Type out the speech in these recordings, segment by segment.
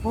Hey,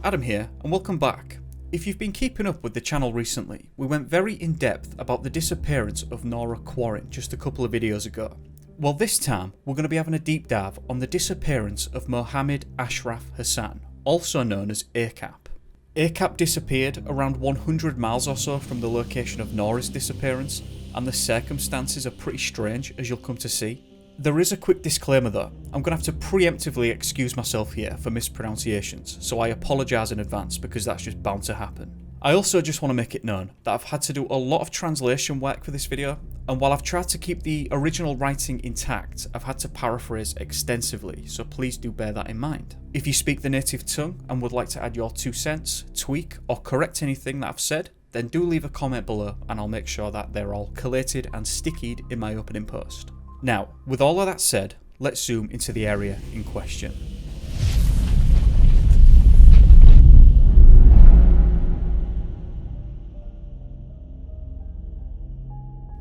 Adam here, and welcome back. If you've been keeping up with the channel recently, we went very in depth about the disappearance of Nora Quarren just a couple of videos ago. Well, this time we're going to be having a deep dive on the disappearance of Mohammad Ashraf Hassan, also known as ACAP. ACAP disappeared around 100 miles or so from the location of Nora's disappearance, and the circumstances are pretty strange, as you'll come to see. There is a quick disclaimer though. I'm going to have to preemptively excuse myself here for mispronunciations, so I apologise in advance because that's just bound to happen. I also just want to make it known that I've had to do a lot of translation work for this video, and while I've tried to keep the original writing intact, I've had to paraphrase extensively, so please do bear that in mind. If you speak the native tongue and would like to add your 2 cents, tweak or correct anything that I've said, then do leave a comment below and I'll make sure that they're all collated and stickied in my opening post. Now, with all of that said, let's zoom into the area in question.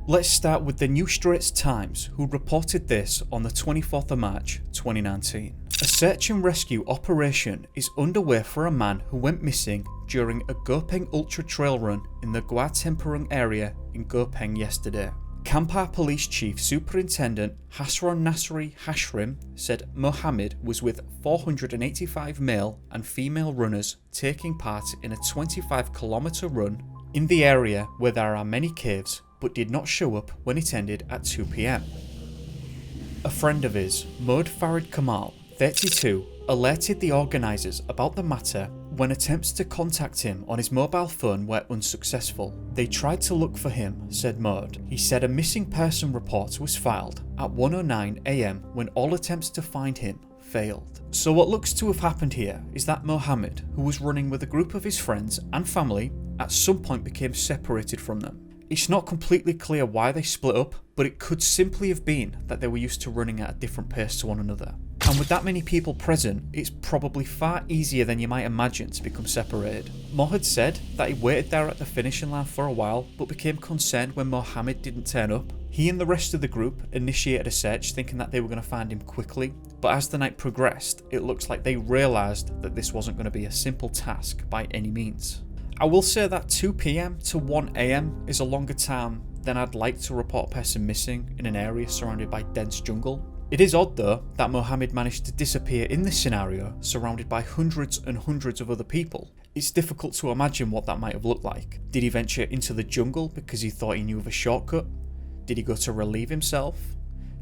Let's start with the New Straits Times, who reported this on the 24th of March 2019. A search and rescue operation is underway for a man who went missing during a Gopeng Ultra Trail run in the Gua Tempurung area in Gopeng yesterday. Kampar Police Chief Superintendent Hasron Nasri Hashrim said Mohammad was with 485 male and female runners taking part in a 25-kilometre run in the area where there are many caves, but did not show up when it ended at 2 PM. A friend of his, Mohd Farid Kamal, 32, alerted the organisers about the matter when attempts to contact him on his mobile phone were unsuccessful. They tried to look for him, said Mohd. He said a missing person report was filed at 1:09 AM when all attempts to find him failed. So what looks to have happened here is that Mohammad, who was running with a group of his friends and family, at some point became separated from them. It's not completely clear why they split up, but it could simply have been that they were used to running at a different pace to one another. And with that many people present, it's probably far easier than you might imagine to become separated. Mohd said that he waited there at the finishing line for a while, but became concerned when Mohammad didn't turn up. He and the rest of the group initiated a search thinking that they were going to find him quickly, but as the night progressed, it looks like they realised that this wasn't going to be a simple task by any means. I will say that 2 PM to 1 AM is a longer time than I'd like to report a person missing in an area surrounded by dense jungle. It is odd though that Mohammad managed to disappear in this scenario surrounded by hundreds and hundreds of other people. It's difficult to imagine what that might have looked like. Did he venture into the jungle because he thought he knew of a shortcut? Did he go to relieve himself?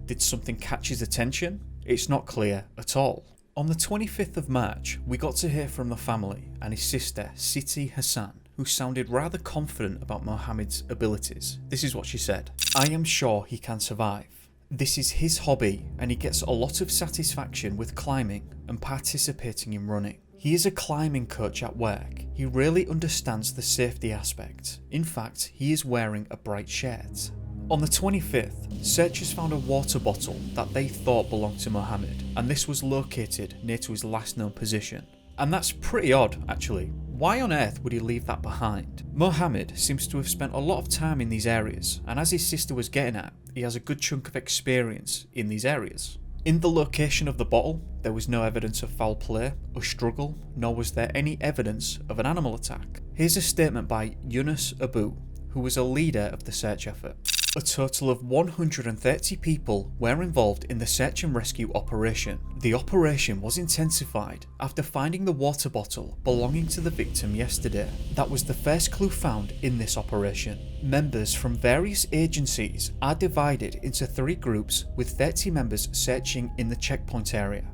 Did something catch his attention? It's not clear at all. On the 25th of March, we got to hear from the family and his sister, Siti Hassan, who sounded rather confident about Mohammed's abilities. This is what she said. "I am sure he can survive. This is his hobby and he gets a lot of satisfaction with climbing and participating in running. He is a climbing coach at work. He really understands the safety aspect. In fact, he is wearing a bright shirt." On the 25th, searchers found a water bottle that they thought belonged to Mohammad, and this was located near to his last known position. And that's pretty odd, actually. Why on earth would he leave that behind? Mohammad seems to have spent a lot of time in these areas, and as his sister was getting at, he has a good chunk of experience in these areas. In the location of the bottle, there was no evidence of foul play or struggle, nor was there any evidence of an animal attack. Here's a statement by Yunus Abu, who was a leader of the search effort. A total of 130 people were involved in the search and rescue operation. The operation was intensified after finding the water bottle belonging to the victim yesterday. That was the first clue found in this operation. Members from various agencies are divided into 3 groups with 30 members searching in the checkpoint area.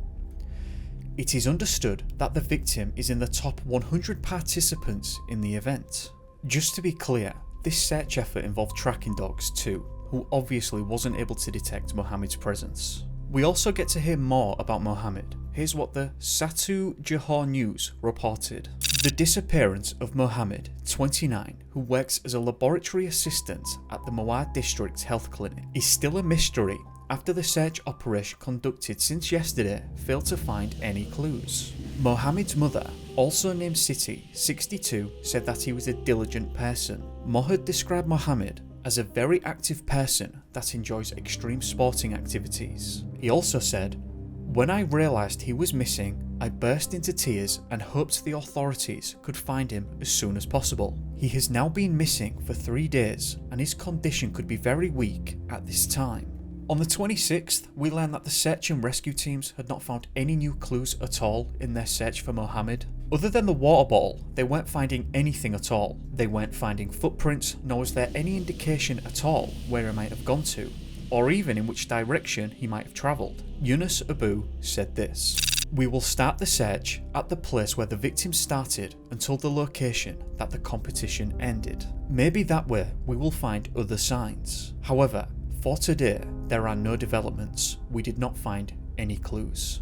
It is understood that the victim is in the top 100 participants in the event. Just to be clear, this search effort involved tracking dogs too, who obviously wasn't able to detect Mohammed's presence. We also get to hear more about Mohammad. Here's what the Satu Johor News reported. The disappearance of Mohammad, 29, who works as a laboratory assistant at the Mawar District Health Clinic, is still a mystery after the search operation conducted since yesterday failed to find any clues. Mohammed's mother, also named Siti, 62, said that he was a diligent person. Mohd described Mohammad as a very active person that enjoys extreme sporting activities. He also said, "When I realised he was missing, I burst into tears and hoped the authorities could find him as soon as possible. He has now been missing for 3 days and his condition could be very weak at this time." On the 26th, we learned that the search and rescue teams had not found any new clues at all in their search for Mohammad. Other than the water bottle, they weren't finding anything at all. They weren't finding footprints, nor was there any indication at all where he might have gone to, or even in which direction he might have travelled. Yunus Abu said this: "We will start the search at the place where the victim started until the location that the competition ended. Maybe that way we will find other signs. However, for today, there are no developments. We did not find any clues."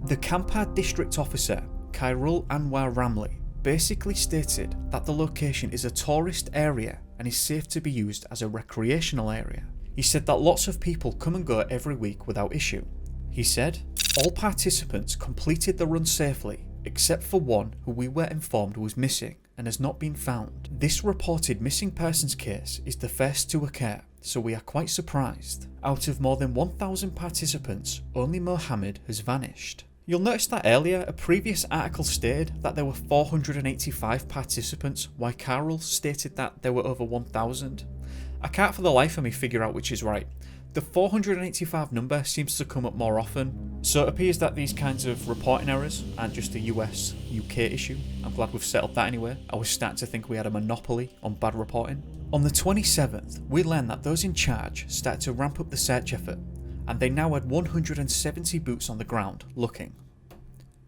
The Kampar district officer, Khairul Anwar Ramli, basically stated that the location is a tourist area and is safe to be used as a recreational area. He said that lots of people come and go every week without issue. He said, "All participants completed the run safely, except for one who we were informed was missing and has not been found. This reported missing persons case is the first to occur, so we are quite surprised. Out of more than 1,000 participants, only Mohammad has vanished." You'll notice that earlier, a previous article stated that there were 485 participants, while Carol stated that there were over 1,000. I can't for the life of me figure out which is right. The 485 number seems to come up more often, so it appears that these kinds of reporting errors aren't just a US-UK issue. I'm glad we've settled that anyway. I was starting to think we had a monopoly on bad reporting. On the 27th, we learned that those in charge started to ramp up the search effort, and they now had 170 boots on the ground looking.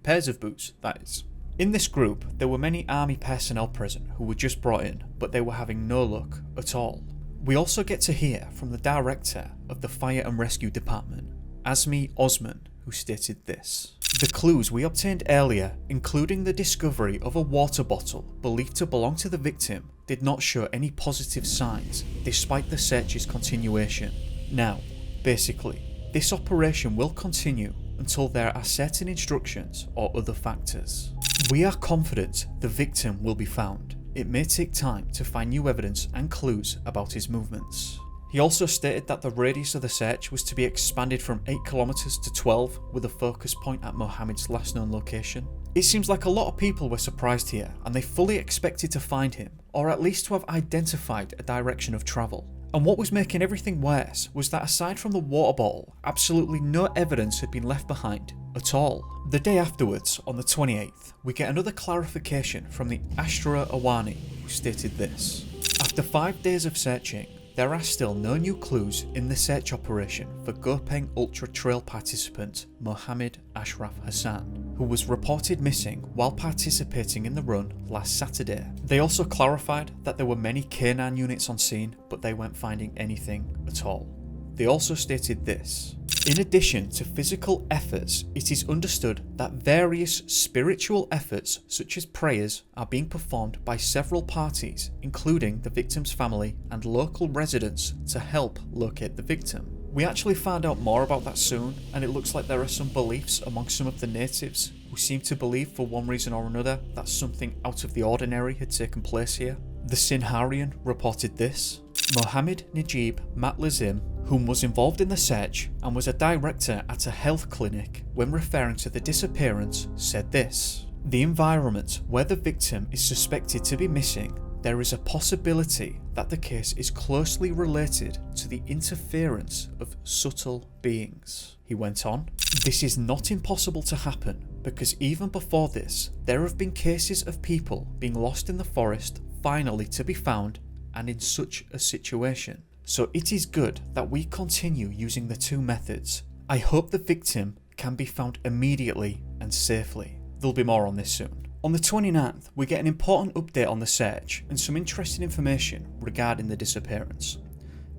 Pairs of boots, that is. In this group, there were many army personnel present who were just brought in, but they were having no luck at all. We also get to hear from the director of the Fire and Rescue Department, Azmi Osman, who stated this: "The clues we obtained earlier, including the discovery of a water bottle believed to belong to the victim, did not show any positive signs, despite the search's continuation. Now, basically, this operation will continue until there are certain instructions or other factors. We are confident the victim will be found. It may take time to find new evidence and clues about his movements." He also stated that the radius of the search was to be expanded from 8 kilometers to 12, with a focus point at Mohammed's last known location. It seems like a lot of people were surprised here, and they fully expected to find him, or at least to have identified a direction of travel. And what was making everything worse was that aside from the water bottle, absolutely no evidence had been left behind at all. The day afterwards, on the 28th, we get another clarification from the Ashra Awani, who stated this: "After 5 days of searching, there are still no new clues in the search operation for Gopeng Ultra Trail participant Mohammad Ashraf Hassan, who was reported missing while participating in the run last Saturday." They also clarified that there were many canine units on scene, but they weren't finding anything at all. They also stated this: "In addition to physical efforts, it is understood that various spiritual efforts such as prayers are being performed by several parties, including the victim's family and local residents, to help locate the victim." We actually found out more about that soon, and it looks like there are some beliefs among some of the natives who seem to believe for one reason or another that something out of the ordinary had taken place here. The Sinharian reported this: "Mohammed Najib Matlazim, whom was involved in the search and was a director at a health clinic when referring to the disappearance, said this: The environment where the victim is suspected to be missing, there is a possibility that the case is closely related to the interference of subtle beings." He went on, "This is not impossible to happen because even before this, there have been cases of people being lost in the forest finally to be found and in such a situation. So it is good that we continue using the two methods. I hope the victim can be found immediately and safely." There'll be more on this soon. On the 29th, we get an important update on the search and some interesting information regarding the disappearance.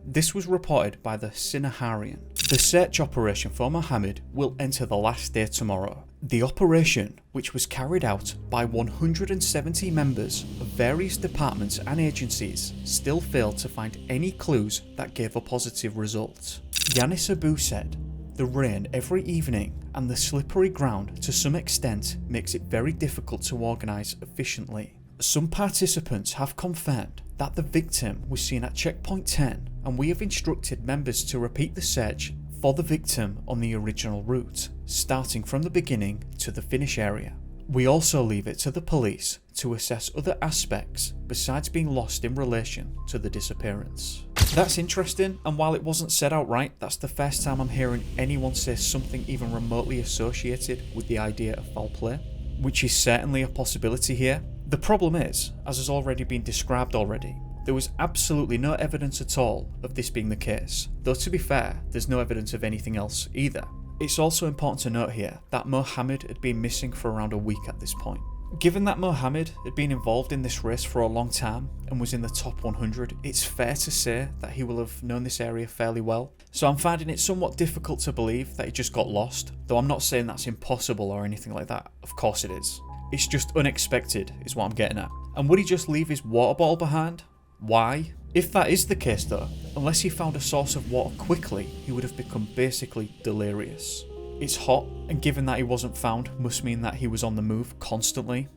This was reported by the Sinaharian. The search operation for Mohammad will enter the last day tomorrow. The operation, which was carried out by 170 members of various departments and agencies, still failed to find any clues that gave a positive result. Yanis Abu said, "The rain every evening and the slippery ground to some extent makes it very difficult to organise efficiently. Some participants have confirmed that the victim was seen at checkpoint 10 and we have instructed members to repeat the search for the victim on the original route, starting from the beginning to the finish area. We also leave it to the police to assess other aspects besides being lost in relation to the disappearance. That's interesting, and while it wasn't said outright, that's the first time I'm hearing anyone say something even remotely associated with the idea of foul play, which is certainly a possibility here. The problem is, as has already been described already, there was absolutely no evidence at all of this being the case, though to be fair, there's no evidence of anything else either. It's also important to note here that Mohammad had been missing for around a week at this point. Given that Mohammad had been involved in this race for a long time and was in the top 100, it's fair to say that he will have known this area fairly well. So I'm finding it somewhat difficult to believe that he just got lost, though I'm not saying that's impossible or anything like that. Of course it is. It's just unexpected is what I'm getting at. And would he just leave his water bottle behind? Why? If that is the case though, unless he found a source of water quickly, he would have become basically delirious. It's hot, and given that he wasn't found must mean that he was on the move constantly.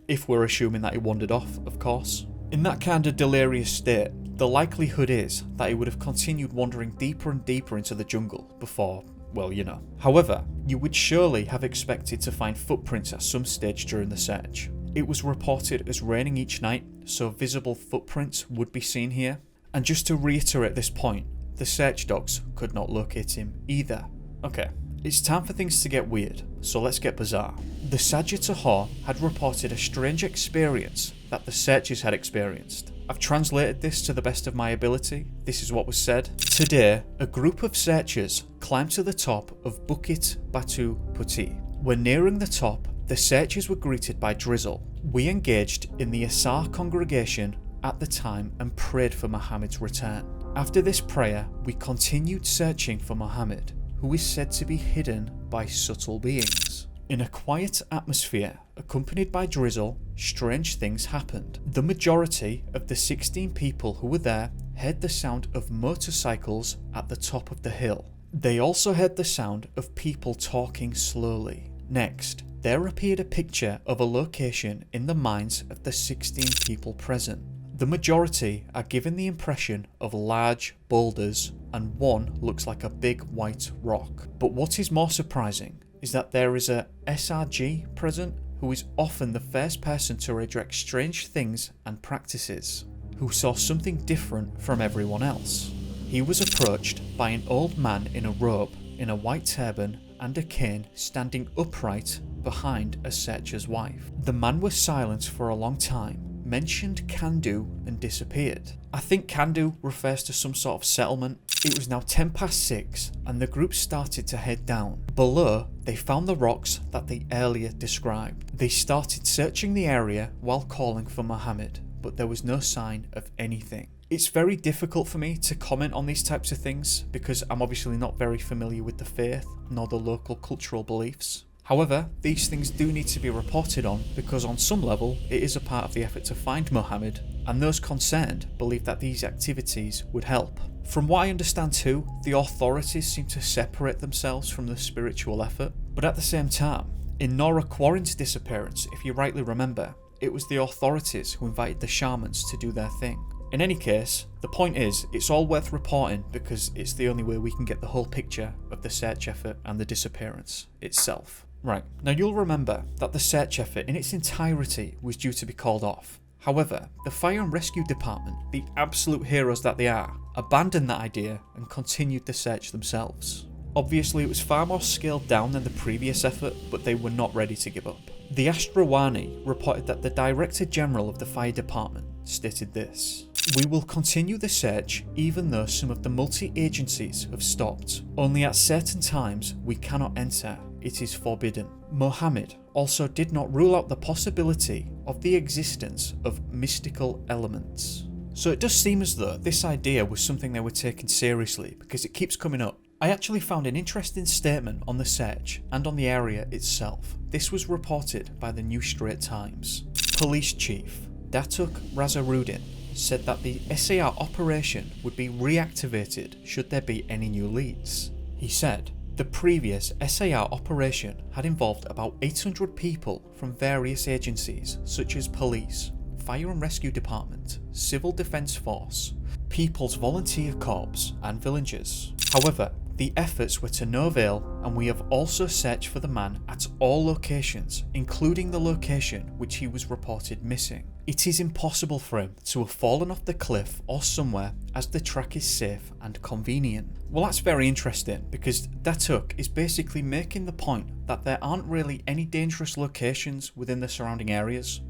If we're assuming that he wandered off, of course. In that kind of delirious state, the likelihood is that he would have continued wandering deeper and deeper into the jungle before, well, you know. However, you would surely have expected to find footprints at some stage during the search. It was reported as raining each night, so visible footprints would be seen here. And just to reiterate this point, the search dogs could not locate him either. Okay, it's time for things to get weird, so let's get bizarre. The Sajid had reported a strange experience that the searchers had experienced. I've translated this to the best of my ability. This is what was said. Today, a group of searchers climbed to the top of Bukit Batu Putih. When nearing the top, the searchers were greeted by drizzle. We engaged in the Asar congregation at the time and prayed for Muhammad's return. After this prayer, we continued searching for Muhammad, who is said to be hidden by subtle beings. In a quiet atmosphere, accompanied by drizzle, strange things happened. The majority of the 16 people who were there heard the sound of motorcycles at the top of the hill. They also heard the sound of people talking slowly. Next, there appeared a picture of a location in the minds of the 16 people present. The majority are given the impression of large boulders, and one looks like a big white rock. But what is more surprising is that there is a SRG present who is often the first person to reject strange things and practices, who saw something different from everyone else. He was approached by an old man in a robe, in a white turban and a cane, standing upright behind a searcher's wife. The man was silent for a long time, mentioned Kandu and disappeared. I think Kandu refers to some sort of settlement. It was now 6:10 and the group started to head down. Below, they found the rocks that they earlier described. They started searching the area while calling for Muhammad, but there was no sign of anything. It's very difficult for me to comment on these types of things because I'm obviously not very familiar with the faith nor the local cultural beliefs. However, these things do need to be reported on because on some level it is a part of the effort to find Muhammad, and those concerned believe that these activities would help. From what I understand too, the authorities seem to separate themselves from the spiritual effort, but at the same time, in Nora Quarren's disappearance, if you rightly remember, it was the authorities who invited the shamans to do their thing. In any case, the point is, it's all worth reporting because it's the only way we can get the whole picture of the search effort and the disappearance itself. Right, now you'll remember that the search effort in its entirety was due to be called off. However, the Fire and Rescue Department, the absolute heroes that they are, abandoned that idea and continued the search themselves. Obviously it was far more scaled down than the previous effort, but they were not ready to give up. The Astrawani reported that the Director General of the Fire Department stated this: "We will continue the search even though some of the multi-agencies have stopped. Only at certain times we cannot enter. It is forbidden." Mohammed also did not rule out the possibility of the existence of mystical elements. So it does seem as though this idea was something they were taking seriously because it keeps coming up. I actually found an interesting statement on the search and on the area itself. This was reported by the New Straits Times. Police Chief Datuk Razarudin said that the SAR operation would be reactivated should there be any new leads. He said, "The previous SAR operation had involved about 800 people from various agencies such as police, Fire and Rescue Department, Civil Defence Force, People's Volunteer Corps and villagers. However, the efforts were to no avail, and we have also searched for the man at all locations, including the location which he was reported missing. It is impossible for him to have fallen off the cliff or somewhere, as the track is safe and convenient. Well, that's very interesting, because Datuk is basically making the point that there aren't really any dangerous locations within the surrounding areas.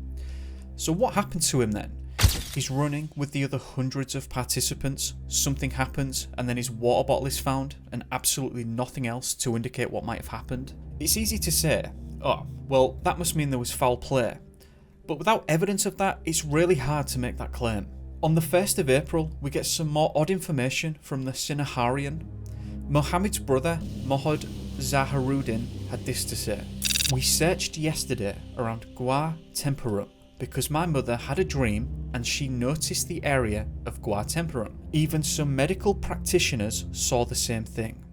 So what happened to him then? He's running with the other hundreds of participants, something happens, and then his water bottle is found, and absolutely nothing else to indicate what might have happened. It's easy to say, oh, well, that must mean there was foul play. But without evidence of that, it's really hard to make that claim. On the 1st of April, we get some more odd information from the Sinaharian. Mohammed's brother, Mohd Zaharuddin, had this to say. We searched yesterday around Gua Tempurum because my mother had a dream and she noticed the area of Gua Tempurum. Even some medical practitioners saw the same thing.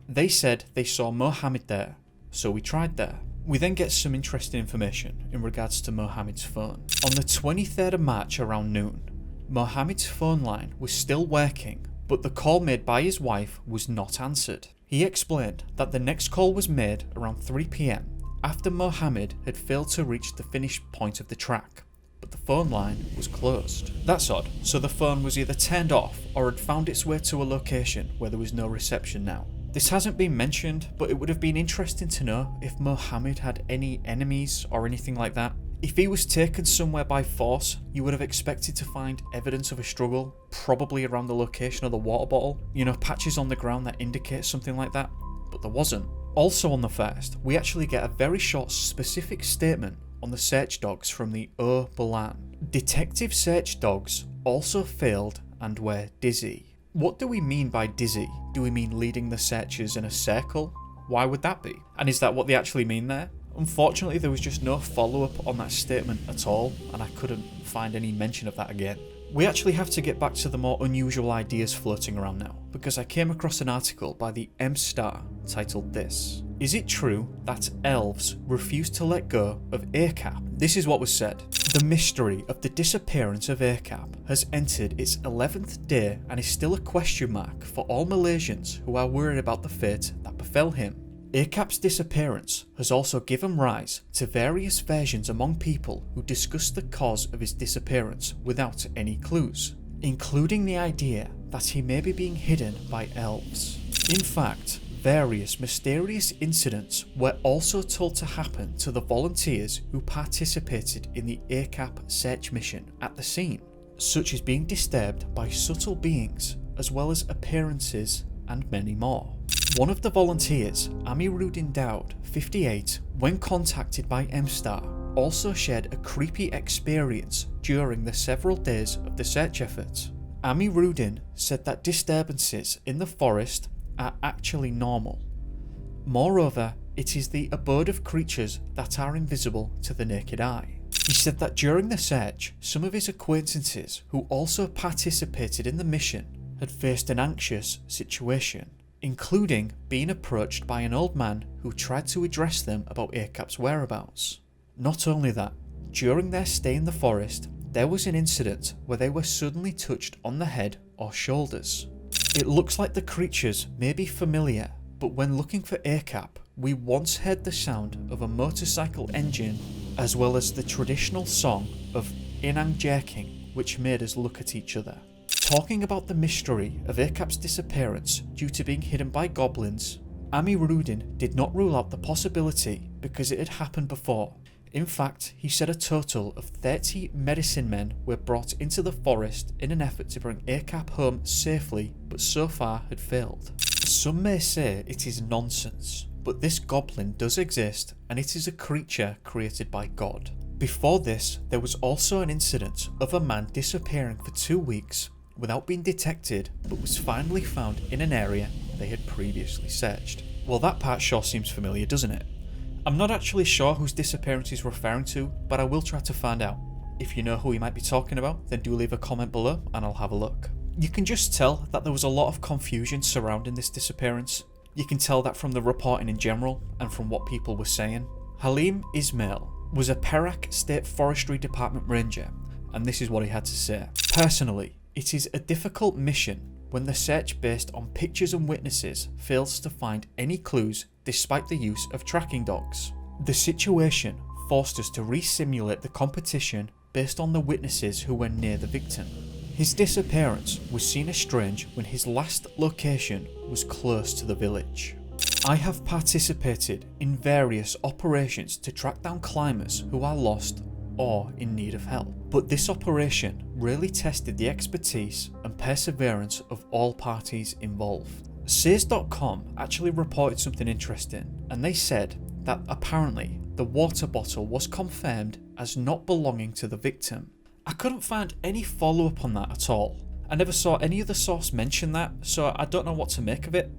They said they saw Mohammed there, so we tried there. We then get some interesting information in regards to Mohammed's phone. On the 23rd of March around noon, Mohammed's phone line was still working, but the call made by his wife was not answered. He explained that the next call was made around 3 PM after Mohammed had failed to reach the finish point of the track, but the phone line was closed. That's odd, so the phone was either turned off or had found its way to a location where there was no reception now. This hasn't been mentioned, but it would have been interesting to know if Mohammed had any enemies or anything like that. If he was taken somewhere by force, you would have expected to find evidence of a struggle, probably around the location of the water bottle, patches on the ground that indicate something like that, but there wasn't. Also on the 1st, we actually get a very short specific statement on the search dogs from the Balan. Detective search dogs also failed and were dizzy. What do we mean by dizzy? Do we mean leading the searchers in a circle? Why would that be? And is that what they actually mean there? Unfortunately, there was just no follow-up on that statement at all, and I couldn't find any mention of that again. We actually have to get back to the more unusual ideas floating around now, because I came across an article by the M-Star titled this. Is it true that elves refuse to let go of ACAP? This is what was said. The mystery of the disappearance of ACAP has entered its 11th day and is still a question mark for all Malaysians who are worried about the fate that befell him. ACAP's disappearance has also given rise to various versions among people who discuss the cause of his disappearance without any clues, including the idea that he may be being hidden by elves. In fact, various mysterious incidents were also told to happen to the volunteers who participated in the ACAP search mission at the scene, such as being disturbed by subtle beings, as well as appearances and many more. One of the volunteers, Amiruddin Daud, 58, when contacted by M-Star, also shared a creepy experience during the several days of the search effort. Amiruddin said that disturbances in the forest are actually normal. Moreover, it is the abode of creatures that are invisible to the naked eye. He said that during the search, some of his acquaintances who also participated in the mission had faced an anxious situation, including being approached by an old man who tried to address them about ACAP's whereabouts. Not only that, during their stay in the forest, there was an incident where they were suddenly touched on the head or shoulders. It looks like the creatures may be familiar, but when looking for ACAP, we once heard the sound of a motorcycle engine, as well as the traditional song of Inang jerking, which made us look at each other. Talking about the mystery of ACAP's disappearance due to being hidden by goblins, Amiruddin did not rule out the possibility because it had happened before. In fact, he said a total of 30 medicine men were brought into the forest in an effort to bring ACAP home safely, but so far had failed. Some may say it is nonsense, but this goblin does exist and it is a creature created by God. Before this, there was also an incident of a man disappearing for 2 weeks without being detected, but was finally found in an area they had previously searched. Well, that part sure seems familiar, doesn't it? I'm not actually sure whose disappearance he's referring to, but I will try to find out. If you know who he might be talking about, then do leave a comment below and I'll have a look. You can just tell that there was a lot of confusion surrounding this disappearance. You can tell that from the reporting in general and from what people were saying. Halim Ismail was a Perak State Forestry Department ranger, and this is what he had to say. Personally, It is a difficult mission when the search based on pictures and witnesses fails to find any clues despite the use of tracking dogs. The situation forced us to re-simulate the competition based on the witnesses who were near the victim. His disappearance was seen as strange when his last location was close to the village. I have participated in various operations to track down climbers who are lost or in need of help, but this operation really tested the expertise and perseverance of all parties involved. Sears.com actually reported something interesting, and they said that apparently the water bottle was confirmed as not belonging to the victim. I couldn't find any follow-up on that at all. I never saw any other source mention that, so I don't know what to make of it.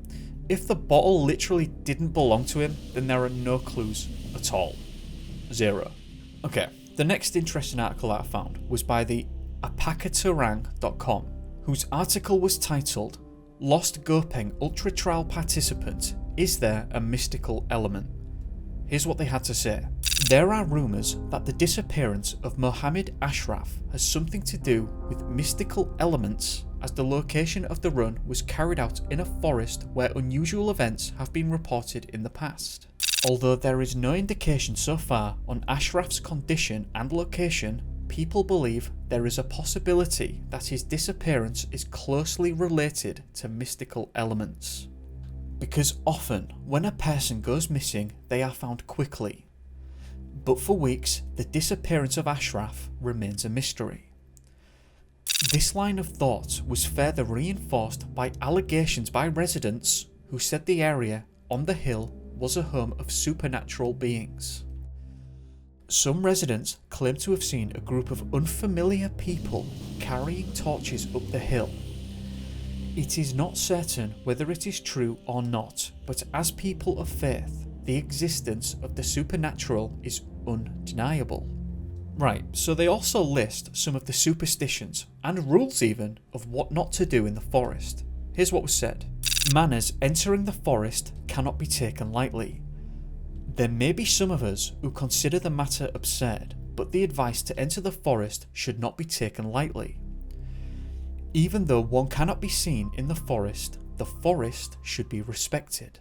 If the bottle literally didn't belong to him, then there are no clues at all. Zero. Okay, the next interesting article that I found was by the apakatarang.com, whose article was titled, "Lost Gopeng Ultra Trial Participant, Is There a Mystical Element?" Here's what they had to say. There are rumours that the disappearance of Mohammad Ashraf has something to do with mystical elements, as the location of the run was carried out in a forest where unusual events have been reported in the past. Although there is no indication so far on Ashraf's condition and location, people believe there is a possibility that his disappearance is closely related to mystical elements. Because often, when a person goes missing, they are found quickly. But for weeks, the disappearance of Ashraf remains a mystery. This line of thought was further reinforced by allegations by residents who said the area on the hill was a home of supernatural beings. Some residents claim to have seen a group of unfamiliar people carrying torches up the hill. It is not certain whether it is true or not, but as people of faith, the existence of the supernatural is undeniable. Right, so they also list some of the superstitions, and rules even, of what not to do in the forest. Here's what was said. Manners entering the forest cannot be taken lightly. There may be some of us who consider the matter absurd, but the advice to enter the forest should not be taken lightly. Even though one cannot be seen in the forest should be respected.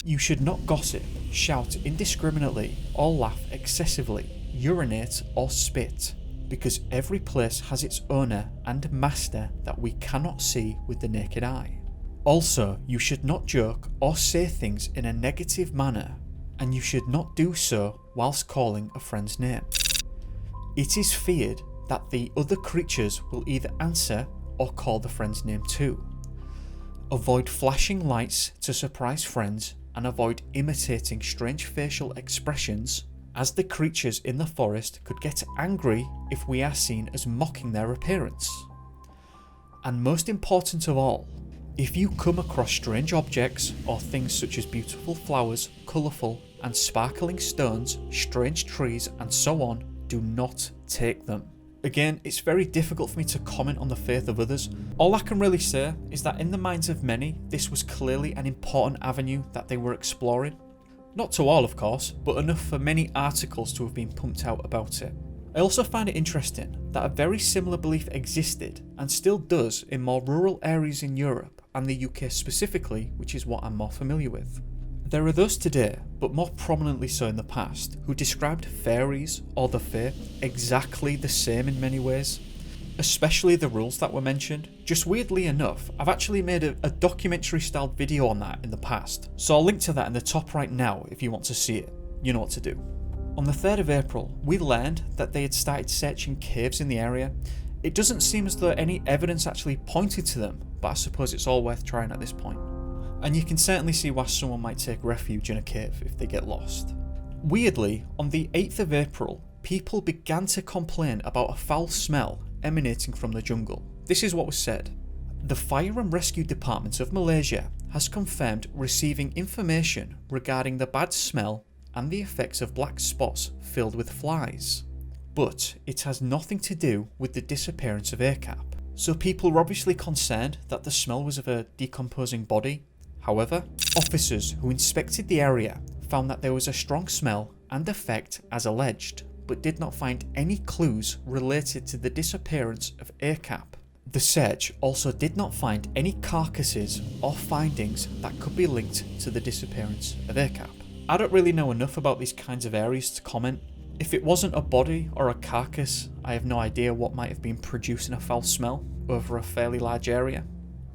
You should not gossip, shout indiscriminately, or laugh excessively, urinate or spit, because every place has its owner and master that we cannot see with the naked eye. Also, you should not joke or say things in a negative manner, and you should not do so whilst calling a friend's name. It is feared that the other creatures will either answer or call the friend's name too. Avoid flashing lights to surprise friends, and avoid imitating strange facial expressions, as the creatures in the forest could get angry if we are seen as mocking their appearance. And most important of all, if you come across strange objects or things such as beautiful flowers, colourful and sparkling stones, strange trees and so on, do not take them. Again, it's very difficult for me to comment on the faith of others. All I can really say is that in the minds of many, this was clearly an important avenue that they were exploring. Not to all, of course, but enough for many articles to have been pumped out about it. I also find it interesting that a very similar belief existed, and still does, in more rural areas in Europe and the UK specifically, which is what I'm more familiar with. There are those today, but more prominently so in the past, who described fairies or the fae exactly the same in many ways, especially the rules that were mentioned. Just weirdly enough, I've actually made a documentary styled video on that in the past, so I'll link to that in the top right now if you want to see it. You know what to do. On the 3rd of April, we learned that they had started searching caves in the area. It doesn't seem as though any evidence actually pointed to them, but I suppose it's all worth trying at this point. And you can certainly see why someone might take refuge in a cave if they get lost. Weirdly, on the 8th of April, people began to complain about a foul smell emanating from the jungle. This is what was said. The Fire and Rescue Department of Malaysia has confirmed receiving information regarding the bad smell and the effects of black spots filled with flies. But it has nothing to do with the disappearance of ACAP. So people were obviously concerned that the smell was of a decomposing body. However, officers who inspected the area found that there was a strong smell and effect as alleged, but did not find any clues related to the disappearance of ACAP The search also did not find any carcasses or findings that could be linked to the disappearance of ACAP. I don't really know enough about these kinds of areas to comment. If it wasn't a body or a carcass, I have no idea what might have been producing a foul smell over a fairly large area.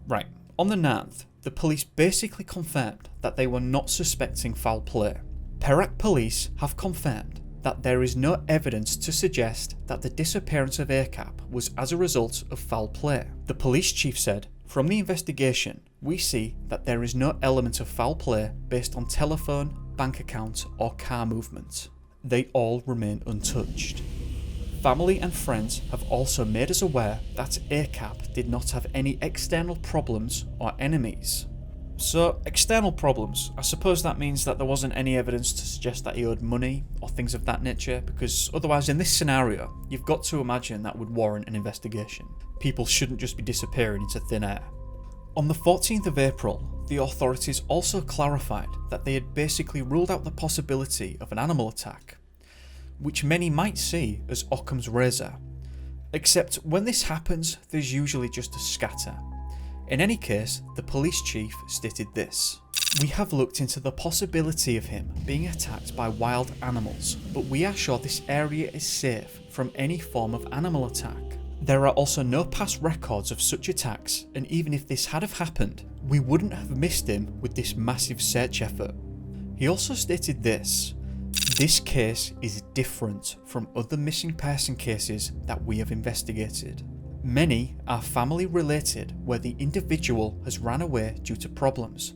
Right, on the 9th, the police basically confirmed that they were not suspecting foul play. Perak police have confirmed that there is no evidence to suggest that the disappearance of ACAP was as a result of foul play. The police chief said, "From the investigation, we see that there is no element of foul play based on telephone, bank account or car movement. They all remain untouched." Family and friends have also made us aware that ACAP did not have any external problems or enemies. So, external problems, I suppose that means that there wasn't any evidence to suggest that he owed money or things of that nature, because otherwise in this scenario, you've got to imagine that would warrant an investigation. People shouldn't just be disappearing into thin air. On the 14th of April, the authorities also clarified that they had basically ruled out the possibility of an animal attack, which many might see as Occam's razor. Except when this happens, there's usually just a scatter. In any case, the police chief stated this: "We have looked into the possibility of him being attacked by wild animals, but we are sure this area is safe from any form of animal attack. There are also no past records of such attacks, and even if this had have happened, we wouldn't have missed him with this massive search effort." He also stated this: "This case is different from other missing person cases that we have investigated. Many are family related where the individual has ran away due to problems.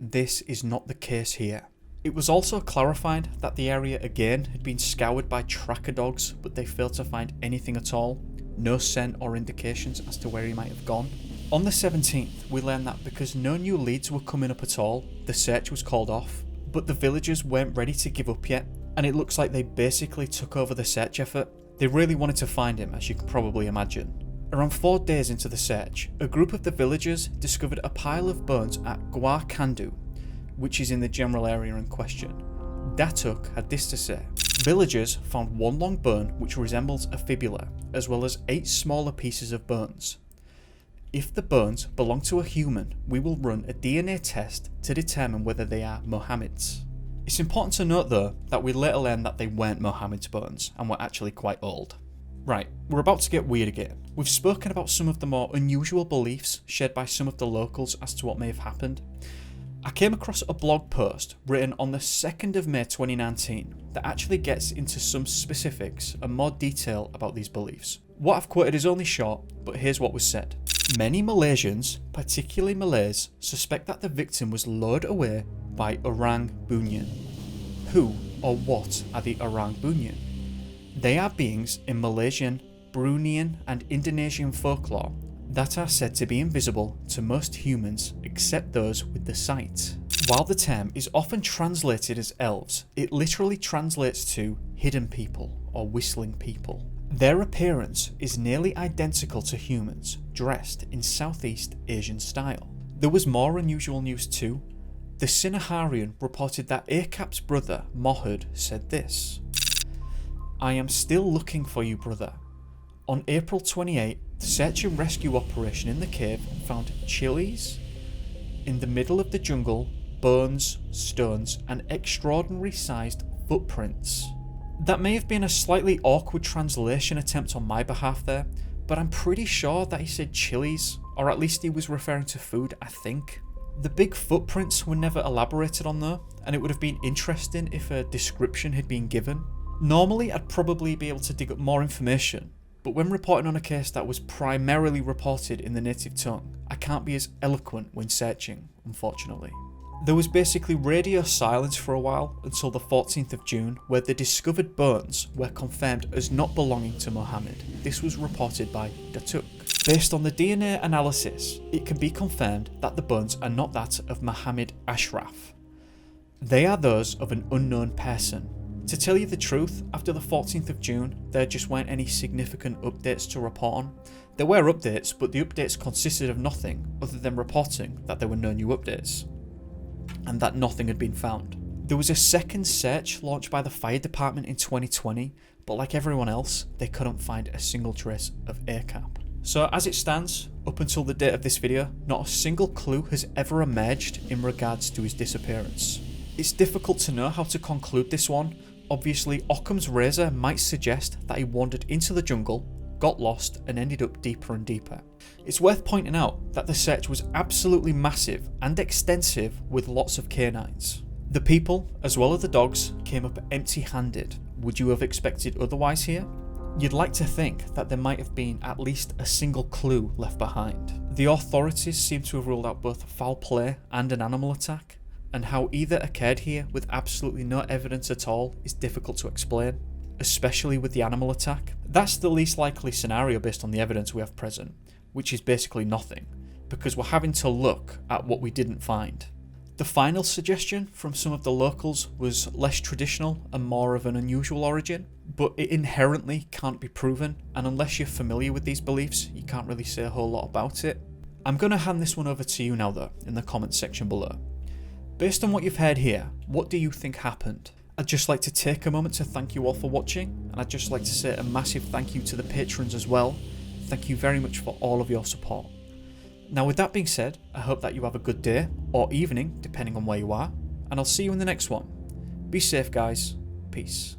This is not the case here." It was also clarified that the area again had been scoured by tracker dogs, but they failed to find anything at all, no scent or indications as to where he might have gone. On the 17th, we learned that because no new leads were coming up at all, the search was called off, but the villagers weren't ready to give up yet, and it looks like they basically took over the search effort. They really wanted to find him, as you can probably imagine. Around 4 days into the search, a group of the villagers discovered a pile of bones at Gua Kandu, which is in the general area in question. Datuk had this to say: "Villagers found one long bone which resembles a fibula, as well as 8 smaller pieces of bones. If the bones belong to a human, we will run a DNA test to determine whether they are Mohammed's." It's important to note though that we later learned that they weren't Mohammed's bones and were actually quite old. Right, we're about to get weird again. We've spoken about some of the more unusual beliefs shared by some of the locals as to what may have happened. I came across a blog post written on the 2nd of May 2019 that actually gets into some specifics and more detail about these beliefs. What I've quoted is only short, but here's what was said. "Many Malaysians, particularly Malays, suspect that the victim was lured away by Orang Bunyan." Who or what are the Orang Bunyan? They are beings in Malaysian, Bruneian and Indonesian folklore that are said to be invisible to most humans except those with the sight. While the term is often translated as elves, it literally translates to hidden people or whistling people. Their appearance is nearly identical to humans, dressed in Southeast Asian style. There was more unusual news too. The Sinaharian reported that ACAP's brother, Mohud, said this: "I am still looking for you, brother. On April 28, the search and rescue operation in the cave found chilies in the middle of the jungle, bones, stones, and extraordinary sized footprints." That may have been a slightly awkward translation attempt on my behalf there, but I'm pretty sure that he said chilies, or at least he was referring to food, I think. The big footprints were never elaborated on though, and it would have been interesting if a description had been given. Normally I'd probably be able to dig up more information, but when reporting on a case that was primarily reported in the native tongue, I can't be as eloquent when searching, unfortunately. There was basically radio silence for a while until the 14th of June, where the discovered bones were confirmed as not belonging to Mohammed. This was reported by Datuk. Based on the DNA analysis, it can be confirmed that the bones are not that of Mohammad Ashraf. They are those of an unknown person. To tell you the truth, after the 14th of June, there just weren't any significant updates to report on. There were updates, but the updates consisted of nothing other than reporting that there were no new updates, and that nothing had been found. There was a second search launched by the fire department in 2020, but like everyone else, they couldn't find a single trace of ACAP. So as it stands, up until the date of this video, not a single clue has ever emerged in regards to his disappearance. It's difficult to know how to conclude this one. Obviously, Occam's razor might suggest that he wandered into the jungle, got lost, and ended up deeper and deeper. It's worth pointing out that the search was absolutely massive and extensive with lots of canines. The people, as well as the dogs, came up empty-handed. Would you have expected otherwise here? You'd like to think that there might have been at least a single clue left behind. The authorities seem to have ruled out both foul play and an animal attack, and how either occurred here with absolutely no evidence at all is difficult to explain, especially with the animal attack. That's the least likely scenario based on the evidence we have present, which is basically nothing, because we're having to look at what we didn't find. The final suggestion from some of the locals was less traditional and more of an unusual origin, but it inherently can't be proven, and unless you're familiar with these beliefs, you can't really say a whole lot about it. I'm going to hand this one over to you now though, in the comments section below. Based on what you've heard here, what do you think happened? I'd just like to take a moment to thank you all for watching, and I'd just like to say a massive thank you to the patrons as well. Thank you very much for all of your support. Now with that being said, I hope that you have a good day, or evening, depending on where you are, and I'll see you in the next one. Be safe guys, peace.